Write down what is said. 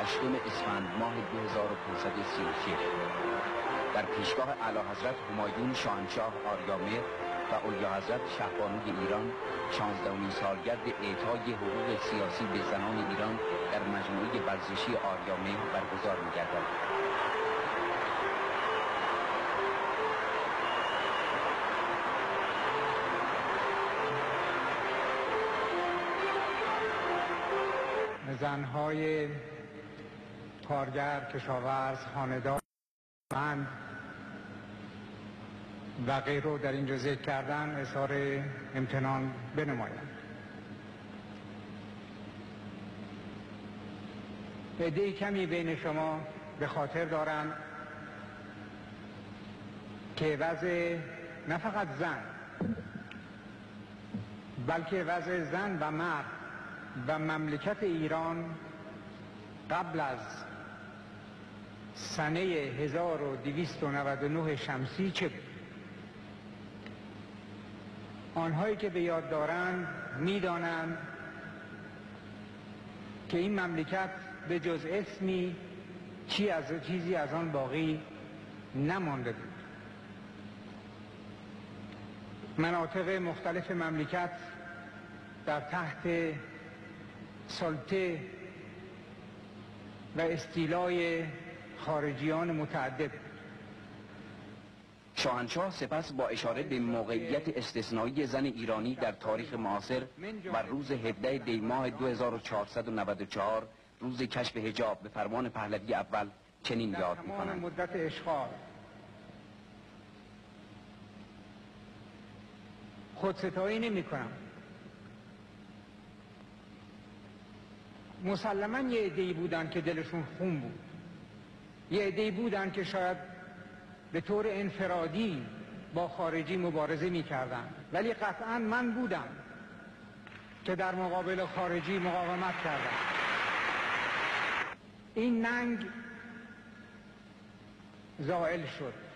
8 اسفند ماه 2536 در پیشگاه اعلیحضرت همایون شاهنشاه آریامهر و اعلیحضرت شهبانوی ایران 16مین سالگرد اعطای حقوق سیاسی به زنان ایران در مجموعه ورزشی آریامهر برگزار می‌گردد. زنهای کارگر، کشاورز، خانه‌دار و غیر رو در اینجا ذکر کردن اظهار امتنان بنمایند. عده کمی بین شما به خاطر دارند که وضع نه فقط زن بلکه وضع زن و مرد و مملکت ایران قبل از سنه 1299 شمسی چه بود؟ آنهایی که به یاد دارند می‌دانند که این مملکت به جز اسمی چیزی از آن باقی نمانده بود. مناطق مختلف مملکت در تحت سلطه و استیلای خارجیان متعدد. شاهنشاه سپس با اشاره به موقعیت استثنایی زن ایرانی در تاریخ معاصر بر روز 17 دی ماه 2494 روز کشف حجاب به فرمان پهلوی اول چنین یاد می‌کنند: مدت اشغال خودستایی نمی‌کنم. مسلماً یه عده‌ای بودن که دلشون خون بود، یه عده‌ای بودن که شاید به طور انفرادی با خارجی مبارزه می‌کردن، ولی قطعاً من بودم که در مقابل خارجی مقاومت کردم. این ننگ زائل شد.